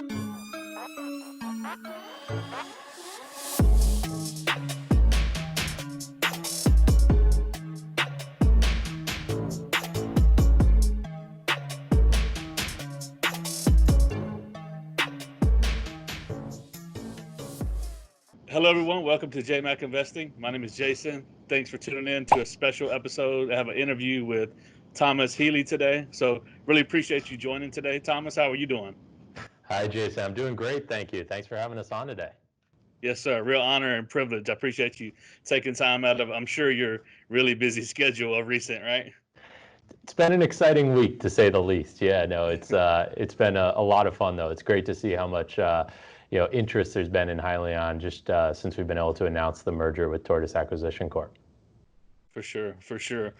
Hello, everyone. Welcome to JMac Investing. My name is Jason. Thanks for tuning in to a special episode. I have an interview with Thomas Healy today. So really appreciate you joining today. Thomas, how are you doing? Hi, Jason. I'm doing great. Thank you. Thanks for having us on today. Yes, sir. Real honor and privilege. I appreciate you taking time out of, I'm sure, your really busy schedule of recent, right? It's been an exciting week, to say the least. Yeah, no, it's been a lot of fun, though. It's great to see how much interest there's been in Hyliion just since we've been able to announce the merger with Tortoise Acquisition Corp. For sure, for sure.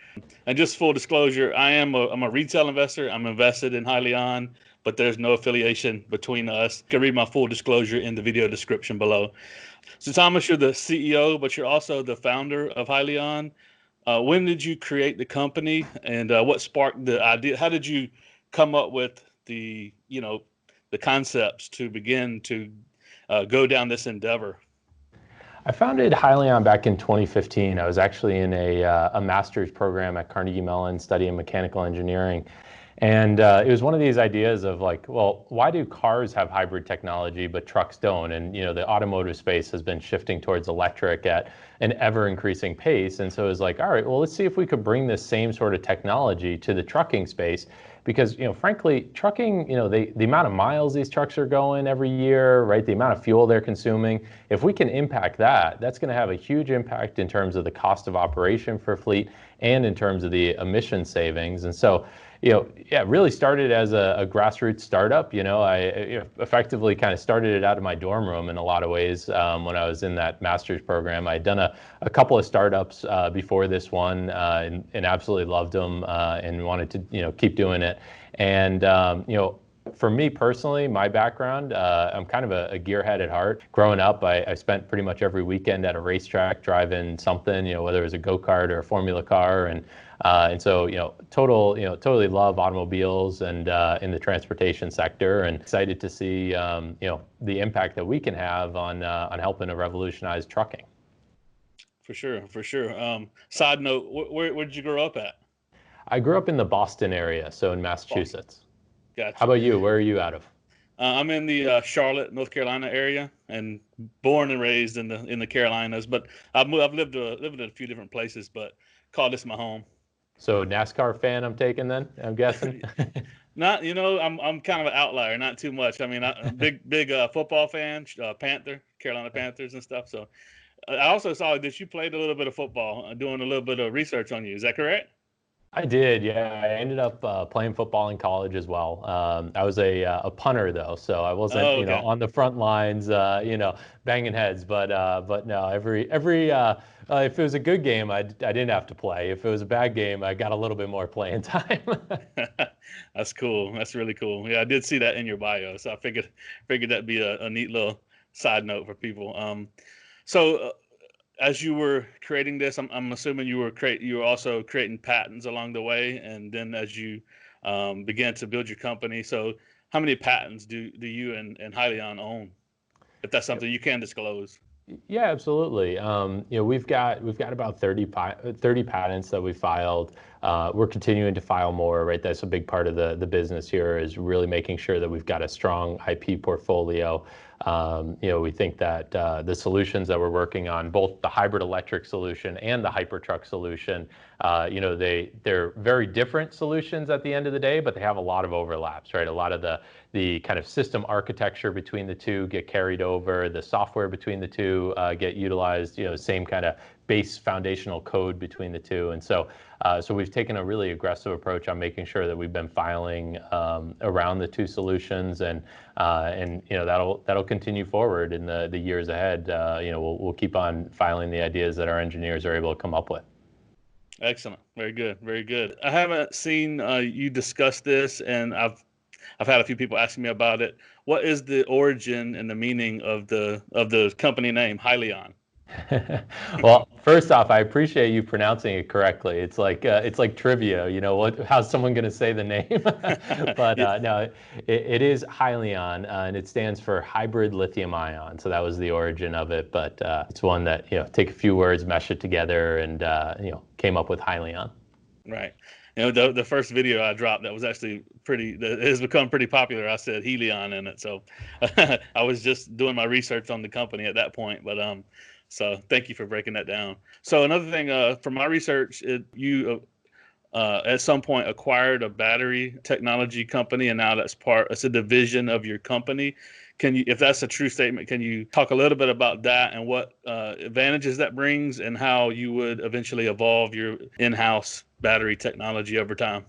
And just full disclosure, I'm a retail investor. I'm invested in Hyliion, but there's no affiliation between us. You can read my full disclosure in the video description below. So Thomas, you're the CEO, but you're also the founder of Hyliion. When did you create the company, and what sparked the idea? How did you come up with the concepts to begin to go down this endeavor? I founded Hyliion back in 2015. I was actually in a master's program at Carnegie Mellon studying mechanical engineering. And it was one of these ideas of like, well, why do cars have hybrid technology but trucks don't? And the automotive space has been shifting towards electric at an ever increasing pace. And so it was like, all right, well, let's see if we could bring this same sort of technology to the trucking space. Because frankly, trucking, the amount of miles these trucks are going every year, right? The amount of fuel they're consuming. If we can impact that, that's going to have a huge impact in terms of the cost of operation for fleet and in terms of the emission savings. And so, it really started as a grassroots startup. I effectively kind of started it out of my dorm room in a lot of ways when I was in that master's program. I'd done a couple of startups before this one and absolutely loved them and wanted to keep doing it. And for me personally, my background, I'm kind of a gearhead at heart. Growing up, I spent pretty much every weekend at a racetrack driving something, whether it was a go-kart or a Formula car, and so totally love automobiles and in the transportation sector, and excited to see the impact that we can have on helping to revolutionize trucking. For sure, for sure. Side note, where did you grow up at? I grew up in the Boston area, so in Massachusetts. Gotcha. How about you? Where are you out of? I'm in the Charlotte, North Carolina area, and born and raised in the Carolinas. But I've lived in a few different places, but call this my home. So NASCAR fan, I'm taking then, I'm guessing. Not, I'm kind of an outlier, not too much. I mean, I'm big football fan, Carolina Panthers and stuff. So I also saw that you played a little bit of football, doing a little bit of research on you. Is that correct? I did, yeah. I ended up playing football in college as well. I was a punter though, so I wasn't, on the front lines, banging heads. But no, every if it was a good game, I didn't have to play. If it was a bad game, I got a little bit more playing time. That's cool. That's really cool. Yeah, I did see that in your bio, so I figured that'd be a neat little side note for people. So as you were creating this, I'm assuming you were also creating patents along the way, and then as you began to build your company. So how many patents do you and Hyliion own, if that's something you can disclose? Yeah, absolutely. We've got about 30 patents that we filed. We're continuing to file more, right? That's a big part of the business here, is really making sure that we've got a strong IP portfolio. We think that the solutions that we're working on, both the hybrid electric solution and the hypertruck solution, they're very different solutions at the end of the day, but they have a lot of overlaps, right? A lot of the kind of system architecture between the two get carried over, the software between the two get utilized, same kind of base foundational code between the two. And so we've taken a really aggressive approach on making sure that we've been filing around the two solutions, and that'll continue forward in the years ahead. We'll keep on filing the ideas that our engineers are able to come up with. Excellent. Very good. Very good. I haven't seen you discuss this, and I've had a few people asking me about it. What is the origin and the meaning of the company name Hyliion? Well, first off, I appreciate you pronouncing it correctly. It's like trivia, how's someone going to say the name? But Yeah, no, it is Hyliion, and it stands for hybrid lithium ion. So that was the origin of it, but it's one that take a few words, mesh it together, and came up with Hyliion. right. The first video I dropped that was actually it has become pretty popular. I said Helion in it, so I was just doing my research on the company at that point. But so thank you for breaking that down. So another thing, from my research, you at some point acquired a battery technology company, and now it's a division of your company. Can you, if that's a true statement, can you talk a little bit about that and what advantages that brings, and how you would eventually evolve your in-house battery technology over time?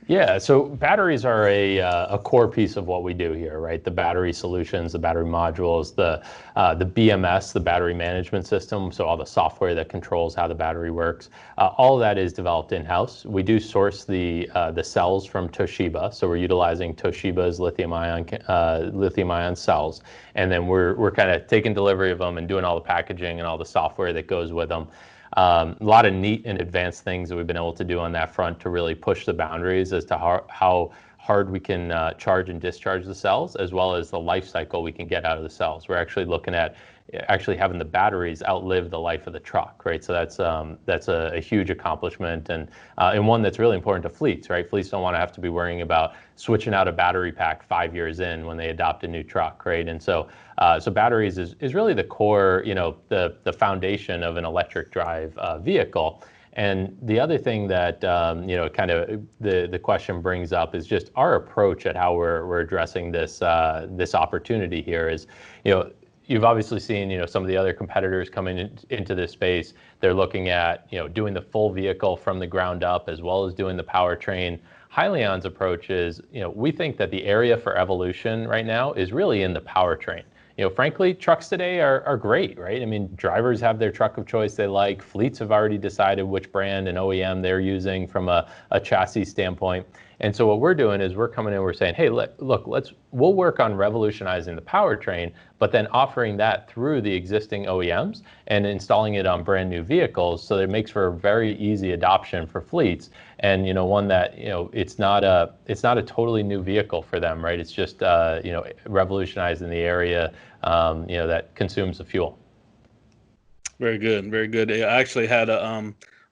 Yeah, so batteries are a core piece of what we do here, right? The battery solutions, the battery modules, the BMS, the battery management system, so all the software that controls how the battery works. All of that is developed in-house. We do source the cells from Toshiba, so we're utilizing Toshiba's lithium ion cells, and then we're kind of taking delivery of them and doing all the packaging and all the software that goes with them. A lot of neat and advanced things that we've been able to do on that front to really push the boundaries as to how hard we can charge and discharge the cells, as well as the life cycle we can get out of the cells. We're actually looking at actually having the batteries outlive the life of the truck, right? So that's a huge accomplishment, and one that's really important to fleets, right? Fleets don't want to have to be worrying about switching out a battery pack 5 years in when they adopt a new truck, right? And so batteries is really the core, the foundation of an electric drive vehicle. And the other thing that kind of the question brings up is just our approach at how we're addressing this opportunity here is, you've obviously seen some of the other competitors coming into this space. They're looking at doing the full vehicle from the ground up, as well as doing the powertrain. Hyliion's approach is, we think that the area for evolution right now is really in the powertrain. Frankly, trucks today are great, right? I mean, drivers have their truck of choice they like. Fleets have already decided which brand and OEM they're using from a chassis standpoint. And so what we're doing is we're coming in, we're saying, hey, look, we'll work on revolutionizing the powertrain, but then offering that through the existing OEMs and installing it on brand new vehicles, so that it makes for a very easy adoption for fleets. And one that it's not a totally new vehicle for them, right? It's just revolutionizing the area that consumes the fuel. Very good, very good. I actually had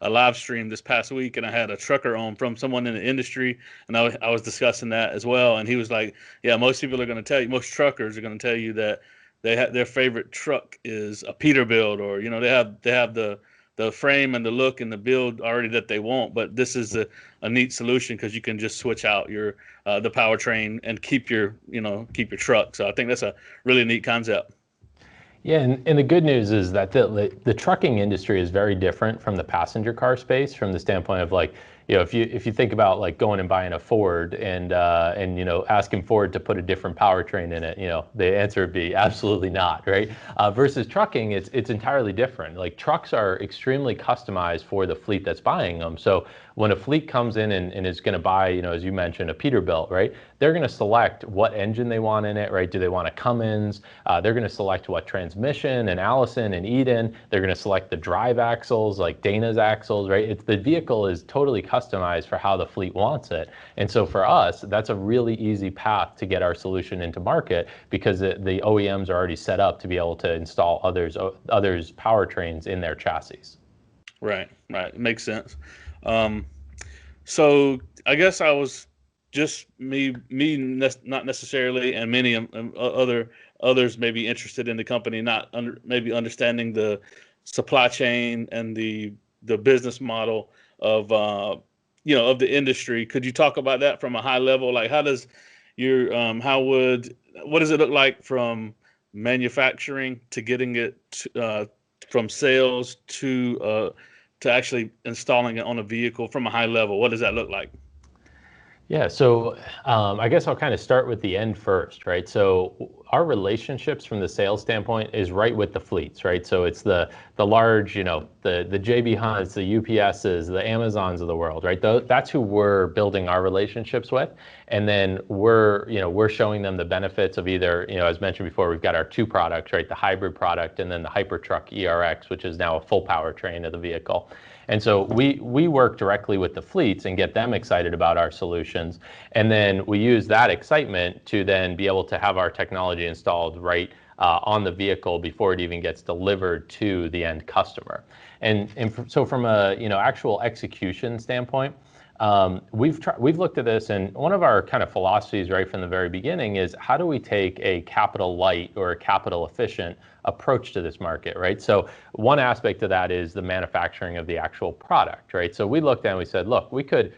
a live stream this past week, and I had a trucker on from someone in the industry, and I was discussing that as well. And he was like, "Yeah, most truckers are going to tell you that their favorite truck is a Peterbilt, or they have the frame and the look and the build already that they want. But this is a neat solution because you can just switch out your the powertrain and keep your truck. So I think that's a really neat concept." Yeah, and the good news is that the trucking industry is very different from the passenger car space, from the standpoint of, like, if you think about like going and buying a Ford and asking Ford to put a different powertrain in it, the answer would be absolutely not, right? Versus trucking, it's entirely different. Like, trucks are extremely customized for the fleet that's buying them. So when a fleet comes in and is going to buy, as you mentioned, a Peterbilt, right? They're going to select what engine they want in it, right? Do they want a Cummins? They're going to select what transmission, and Allison and Eden. They're going to select the drive axles, like Dana's axles, right? The vehicle is totally customized for how the fleet wants it. And so for us, that's a really easy path to get our solution into market, because the OEMs are already set up to be able to install others powertrains in their chassis. Right. Makes sense. So I guess I was just not necessarily, and many others may be interested in the company, maybe understanding the supply chain and the business model of the industry. Could you talk about that from a high level? Like, what does it look like from manufacturing to getting it from sales to actually installing it on a vehicle from a high level? What does that look like? Yeah, so I guess I'll kind of start with the end first, right? So our relationships from the sales standpoint is right with the fleets, right? So it's the large, the JB Hunts, the UPSs, the Amazons of the world, right? That's who we're building our relationships with, and then we're showing them the benefits of either, as mentioned before, we've got our two products, right? The hybrid product, and then the Hypertruck ERX, which is now a full powertrain of the vehicle. And so we work directly with the fleets and get them excited about our solutions. And then we use that excitement to then be able to have our technology installed right on the vehicle before it even gets delivered to the end customer. So from a actual execution standpoint, we've looked at this, and one of our kind of philosophies right from the very beginning is how do we take a capital light or a capital efficient approach to this market, right? So one aspect of that is the manufacturing of the actual product, right? So we looked at and we said, look, we could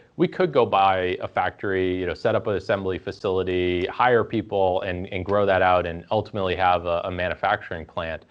go buy a factory, set up an assembly facility, hire people, and grow that out, and ultimately have a manufacturing plant.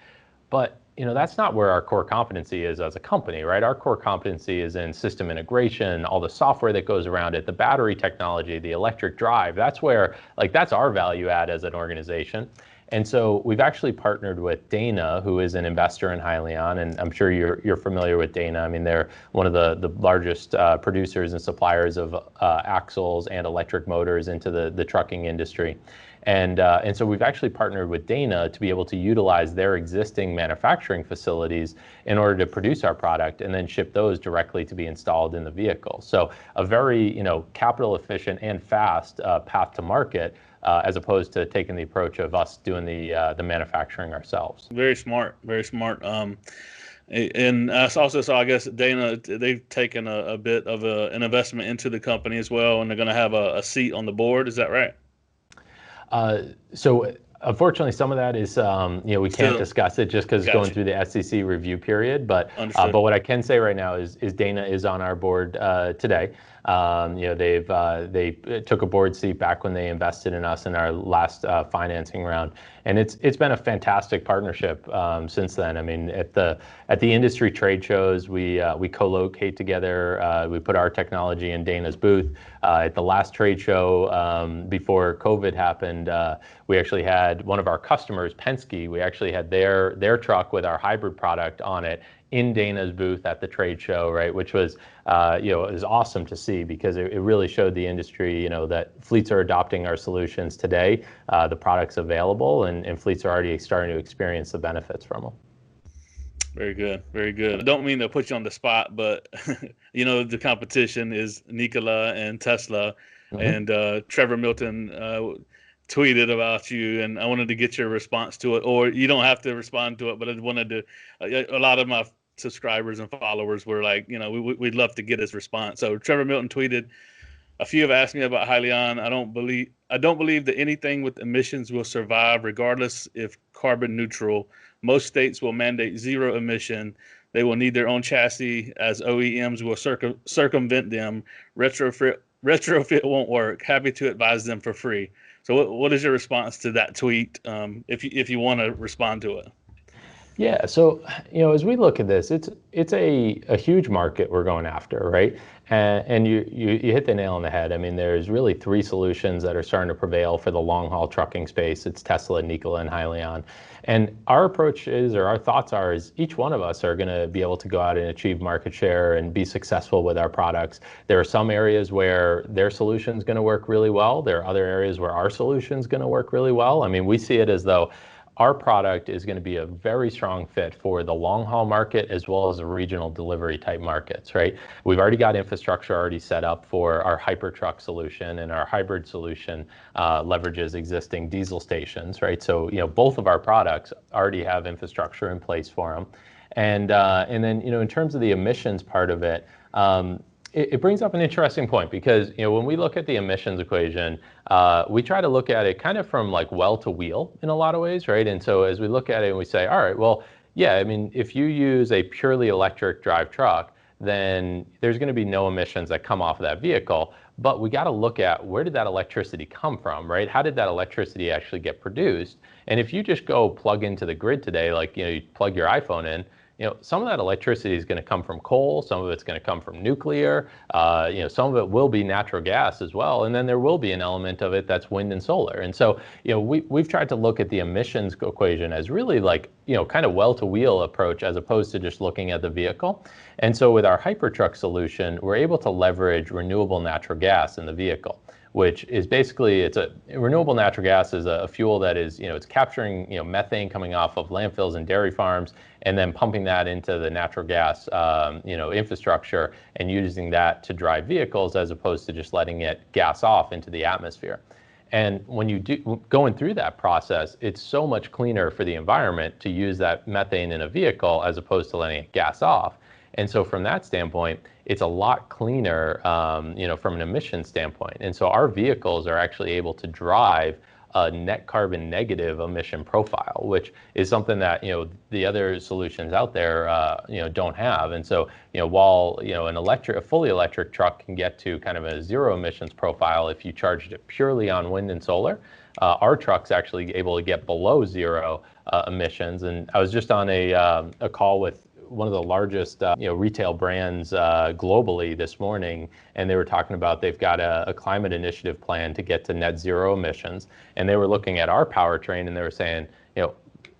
But that's not where our core competency is as a company, right? Our core competency is in system integration, all the software that goes around it, the battery technology, the electric drive. That's where, that's our value add as an organization. And so we've actually partnered with Dana, who is an investor in Hyliion, and I'm sure you're familiar with Dana. I mean, they're one of the largest producers and suppliers of axles and electric motors into the trucking industry. And so we've actually partnered with Dana to be able to utilize their existing manufacturing facilities in order to produce our product and then ship those directly to be installed in the vehicle. So a very capital efficient and fast path to market, as opposed to taking the approach of us doing the manufacturing ourselves. Very smart, very smart. And I also saw, I guess, Dana, they've taken a bit of an investment into the company as well, and they're going to have a seat on the board. Is that right? So unfortunately, some of that is, we can't discuss it just because it's going through the SEC review period. But what I can say right now is Dana is on our board today. They took a board seat back when they invested in us in our last financing round, and it's been a fantastic partnership since then. I mean, at the industry trade shows, we co-locate together. We put our technology in Dana's booth. At the last trade show before COVID happened, we actually had one of our customers, Penske. We actually had their truck with our hybrid product on it in Dana's booth at the trade show, right? Which was, it was awesome to see, because it really showed the industry, that fleets are adopting our solutions today, the product's available, and fleets are already starting to experience the benefits from them. Very good, very good. I don't mean to put you on the spot, but the competition is Nikola and Tesla, and Trevor Milton tweeted about you, and I wanted to get your response to it. Or you don't have to respond to it, but I wanted to. A lot of my subscribers and followers were like, we'd love to get his response. So Trevor Milton tweeted, "A few have asked me about Hyliion. I don't believe that anything with emissions will survive, regardless if carbon neutral. Most states will mandate zero emission. They will need their own chassis, as OEMs will circumvent them. Retrofit won't work. Happy to advise them for free." So what is your response to that tweet, if you want to respond to it? Yeah, so as we look at this, it's a huge market we're going after, right? And you hit the nail on the head. I mean, there's really three solutions that are starting to prevail for the long haul trucking space. It's Tesla, Nikola, and Hyliion. And our approach is, or our thoughts are, is each one of us are going to be able to go out and achieve market share and be successful with our products. There are some areas where their solution is going to work really well. There are other areas where our solution is going to work really well. I mean, we see it as though our product is going to be a very strong fit for the long haul market as well as the regional delivery type markets, right? We've already got infrastructure already set up for our Hypertruck solution, and our hybrid solution leverages existing diesel stations, right? So, both of our products already have infrastructure in place for them. And then, in terms of the emissions part of it, it brings up an interesting point, because when we look at the emissions equation, we try to look at it kind of from like well to wheel in a lot of ways, right? And so as we look at it and we say, all right, well, yeah, I mean, if you use a purely electric drive truck, then there's going to be no emissions that come off of that vehicle. But we got to look at, where did that electricity come from, right? How did that electricity actually get produced? And if you just go plug into the grid today, like you plug your iPhone in, some of that electricity is going to come from coal, some of it's going to come from nuclear, some of it will be natural gas as well, and then there will be an element of it that's wind and solar. And so, we've tried to look at the emissions equation as really like, kind of well-to-wheel approach as opposed to just looking at the vehicle. And so with our Hypertruck solution, we're able to leverage renewable natural gas in the vehicle, which is basically, renewable natural gas is a fuel that is, it's capturing, methane coming off of landfills and dairy farms, and then pumping that into the natural gas, infrastructure and using that to drive vehicles as opposed to just letting it gas off into the atmosphere. And when you going through that process, it's so much cleaner for the environment to use that methane in a vehicle as opposed to letting it gas off. And so from that standpoint, it's a lot cleaner, from an emission standpoint. And so our vehicles are actually able to drive a net carbon negative emission profile, which is something that, the other solutions out there, don't have. And so, while, a fully electric truck can get to kind of a zero emissions profile if you charged it purely on wind and solar, our truck's actually able to get below zero emissions. And I was just on a call with one of the largest retail brands globally this morning, and they were talking about they've got a climate initiative plan to get to net zero emissions, and they were looking at our powertrain and they were saying,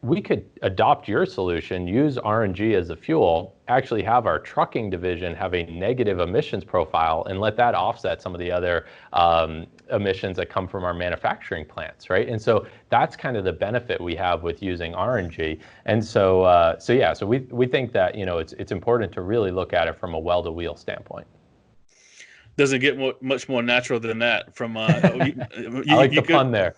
we could adopt your solution, use RNG as a fuel, actually have our trucking division have a negative emissions profile and let that offset some of the other emissions that come from our manufacturing plants, right? And so that's kind of the benefit we have with using RNG. And so, so we think that, it's important to really look at it from a well-to-wheel standpoint. Doesn't get much more natural than that. From I like the pun there.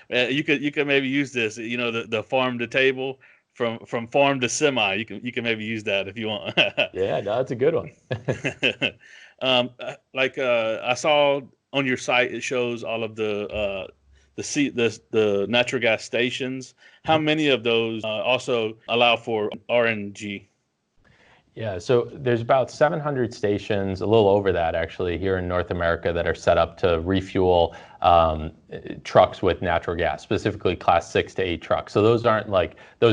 You could maybe use this. The farm to table, from farm to semi. You can maybe use that if you want. Yeah, no, that's a good one. I saw on your site, it shows all of the natural gas stations. How many of those also allow for RNG? Yeah, so there's about 700 stations, a little over that actually, here in North America that are set up to refuel trucks with natural gas, specifically class 6 to 8 trucks. So those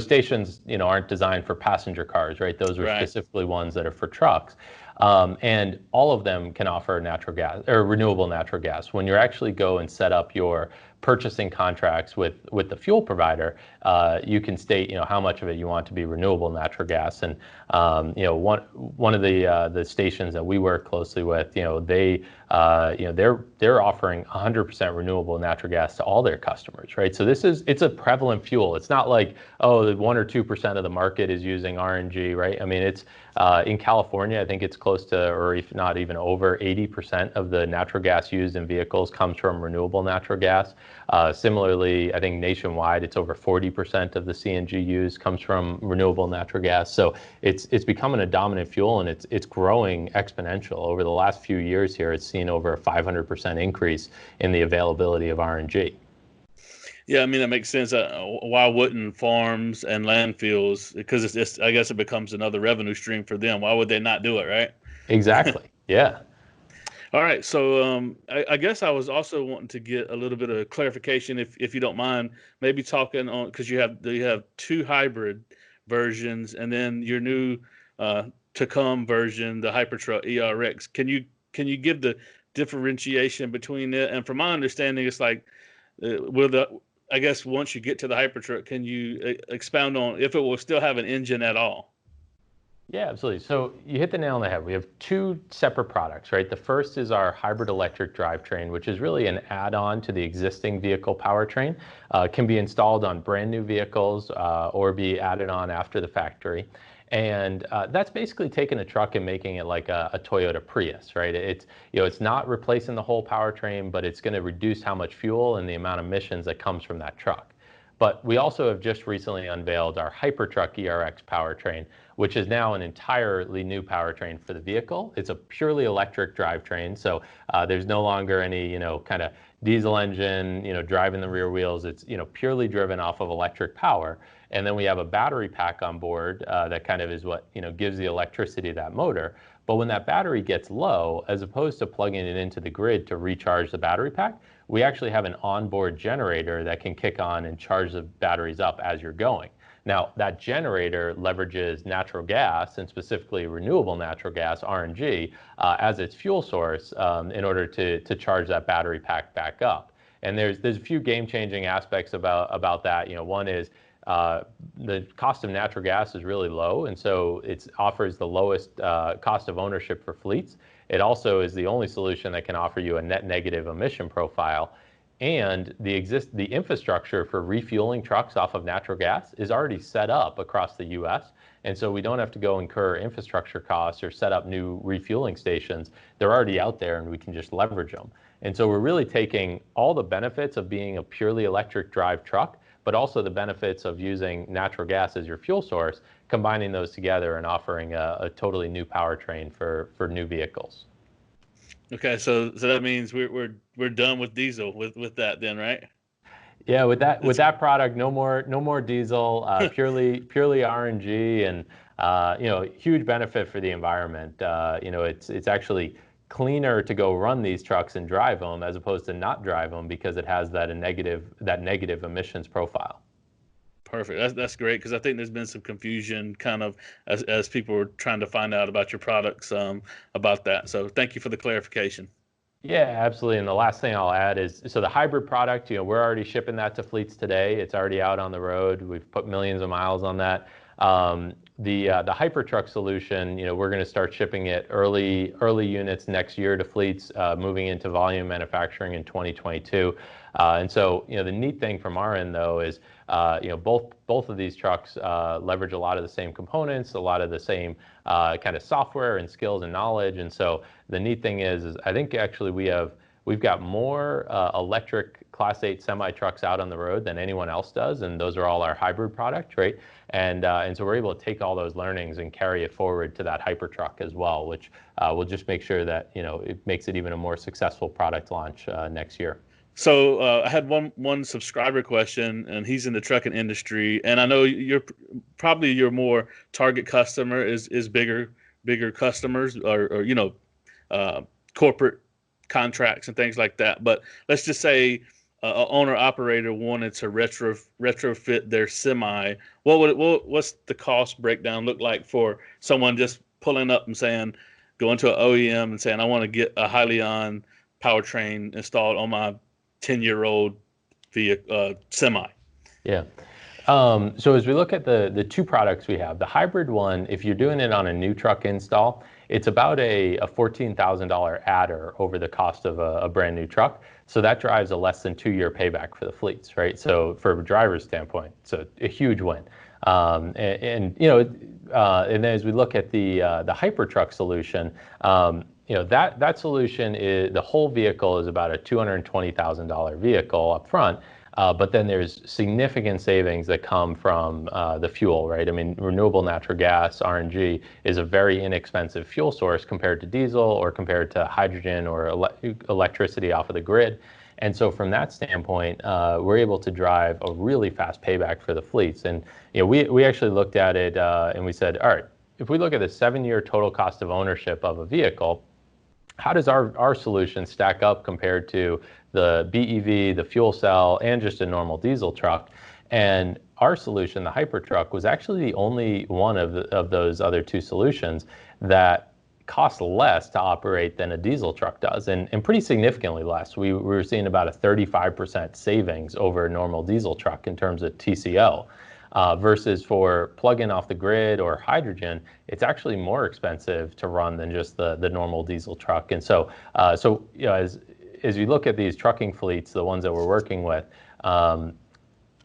stations, aren't designed for passenger cars, right? Those are specifically ones that are for trucks. And all of them can offer natural gas or renewable natural gas. When you actually go and set up your purchasing contracts with the fuel provider, you can state, how much of it you want to be renewable natural gas. And one of the stations that we work closely with, they're offering 100% renewable natural gas to all their customers, right? So it's a prevalent fuel. It's not like, 1 or 2% of the market is using RNG, right? I mean, it's in California, I think it's close to, or if not even over 80% of the natural gas used in vehicles comes from renewable natural gas. Similarly, I think nationwide, it's over 40% of the CNG used comes from renewable natural gas. So it's becoming a dominant fuel, and it's growing exponential. Over the last few years here, it's seen over a 500% increase in the availability of RNG. Yeah, I mean, that makes sense. Why wouldn't farms and landfills, because I guess it becomes another revenue stream for them. Why would they not do it, right? Exactly. Yeah. All right. So I guess I was also wanting to get a little bit of clarification, if you don't mind, maybe talking on, because you have 2 hybrid versions, and then your new to come version, the Hypertruck ERX. Can you give the differentiation between it? And from my understanding, it's like I guess once you get to the Hypertruck, can you expound on if it will still have an engine at all? Yeah, absolutely. So you hit the nail on the head. We have 2 separate products, right? The first is our hybrid electric drivetrain, which is really an add-on to the existing vehicle powertrain. Can be installed on brand new vehicles or be added on after the factory. And that's basically taking a truck and making it like a Toyota Prius, right? It's not replacing the whole powertrain, but it's going to reduce how much fuel and the amount of emissions that comes from that truck. But we also have just recently unveiled our Hypertruck ERX powertrain, which is now an entirely new powertrain for the vehicle. It's a purely electric drivetrain, so there's no longer any, kind of diesel engine, driving the rear wheels. It's, purely driven off of electric power. And then we have a battery pack on board that kind of is what, gives the electricity to that motor. But when that battery gets low, as opposed to plugging it into the grid to recharge the battery pack, we actually have an onboard generator that can kick on and charge the batteries up as you're going. Now, that generator leverages natural gas, and specifically renewable natural gas, RNG, as its fuel source in order to charge that battery pack back up. And there's a few game-changing aspects about that. One is the cost of natural gas is really low, and so it offers the lowest cost of ownership for fleets. It also is the only solution that can offer you a net negative emission profile. And the infrastructure for refueling trucks off of natural gas is already set up across the US. And so we don't have to go incur infrastructure costs or set up new refueling stations. They're already out there and we can just leverage them. And so we're really taking all the benefits of being a purely electric drive truck, but also the benefits of using natural gas as your fuel source, combining those together and offering a totally new powertrain for new vehicles. Okay, so that means we're done with diesel with that then, right? Yeah, with that product, no more diesel, purely RNG, and huge benefit for the environment. It's actually cleaner to go run these trucks and drive them as opposed to not drive them because it has that negative emissions profile. Perfect. That's great, because I think there's been some confusion kind of as people were trying to find out about your products about that. So thank you for the clarification. Yeah, absolutely. And the last thing I'll add is, so the hybrid product, we're already shipping that to fleets today. It's already out on the road. We've put millions of miles on that. The Hypertruck solution, we're going to start shipping it early units next year to fleets, moving into volume manufacturing in 2022. And so, the neat thing from our end though is, both of these trucks leverage a lot of the same components, a lot of the same kind of software and skills and knowledge. And so the neat thing is I think actually we've got more electric Class 8 semi trucks out on the road than anyone else does, and those are all our hybrid product, right? And so we're able to take all those learnings and carry it forward to that Hypertruck as well, which will just make sure that it makes it even a more successful product launch next year. So I had one subscriber question, and he's in the trucking industry, and I know your more target customer is bigger customers or corporate contracts and things like that. But let's just say an owner operator wanted to retrofit their semi. What's the cost breakdown look like for someone just pulling up and saying, going to an OEM and saying, I want to get a Hyliion powertrain installed on my 10-year-old semi? Yeah. So as we look at the two products we have, the hybrid one, if you're doing it on a new truck install, it's about a $14,000 adder over the cost of a brand new truck. So that drives a less than 2-year payback for the fleets, right? So from a driver's standpoint, it's a huge win. And then as we look at the Hypertruck solution, that solution is, the whole vehicle is about a $220,000 vehicle up front. But then there's significant savings that come from the fuel, right? I mean, renewable natural gas, RNG, is a very inexpensive fuel source compared to diesel or compared to hydrogen or electricity off of the grid. And so from that standpoint, we're able to drive a really fast payback for the fleets. And we actually looked at it and we said, all right, if we look at the 7-year total cost of ownership of a vehicle, how does our solution stack up compared to the BEV, the fuel cell, and just a normal diesel truck? And our solution, the Hypertruck, was actually the only one of those other two solutions that costs less to operate than a diesel truck does, and pretty significantly less. We were seeing about a 35% savings over a normal diesel truck in terms of TCO. Versus for plug-in off the grid or hydrogen, it's actually more expensive to run than just the normal diesel truck. And so as you look at these trucking fleets, the ones that we're working with,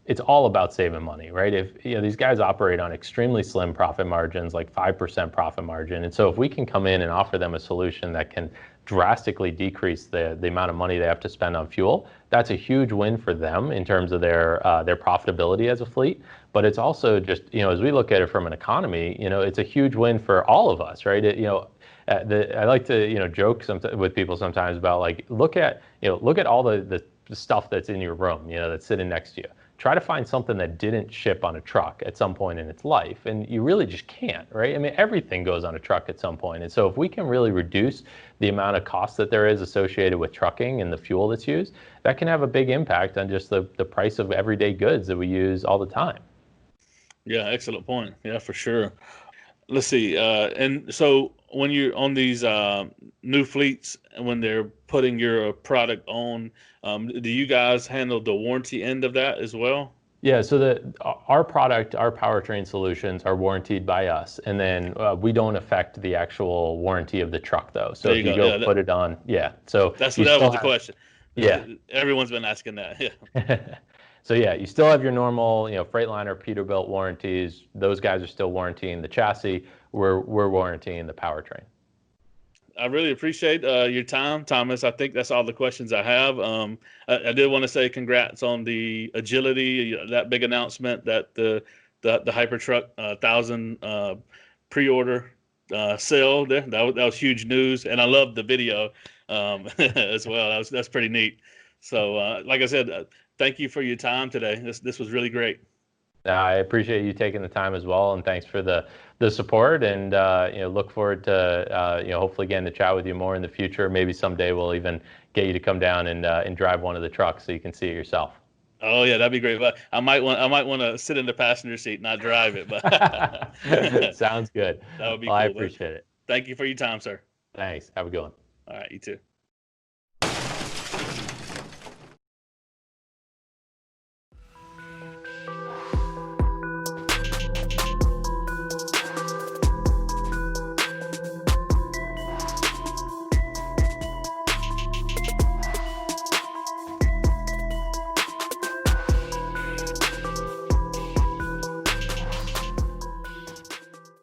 it's all about saving money, right? If these guys operate on extremely slim profit margins, like 5% profit margin, and so if we can come in and offer them a solution that can drastically decrease the amount of money they have to spend on fuel, that's a huge win for them in terms of their profitability as a fleet. But it's also just, as we look at it from an economy, it's a huge win for all of us, right? I like to, joke with people sometimes about, like, look at all the stuff that's in your room, that's sitting next to you. Try to find something that didn't ship on a truck at some point in its life, and you really just can't, right? I mean, everything goes on a truck at some point. And so if we can really reduce the amount of cost that there is associated with trucking and the fuel that's used, that can have a big impact on just the price of everyday goods that we use all the time. Yeah, excellent point. Yeah, for sure. Let's see. And so when you're on these new fleets, and when they're putting your product on, do you guys handle the warranty end of that as well? Yeah, so our product, our powertrain solutions are warranted by us, and then we don't affect the actual warranty of the truck though. So There if you you go. go Yeah, put it on, yeah. So you that still was the have, question. yeah. Everyone's been asking that. Yeah. So yeah, you still have your normal, Freightliner, Peterbilt warranties. Those guys are still warranting the chassis. We're warranting the powertrain. I really appreciate your time, Thomas. I think that's all the questions I have. I did want to say congrats on the agility, that big announcement that the Hypertruck 1,000 pre-order sale there. That was huge news, and I loved the video as well. That's pretty neat. So, like I said, thank you for your time today. This was really great. I appreciate you taking the time as well, and thanks for the support. And look forward to hopefully getting to chat with you more in the future. Maybe someday we'll even get you to come down and drive one of the trucks so you can see it yourself. Oh yeah, that'd be great. But I might want to sit in the passenger seat, not drive it. But Sounds good. that would be Well, I cool. But appreciate it. thank you for your time, sir. Thanks. Have a good one. All right, you too.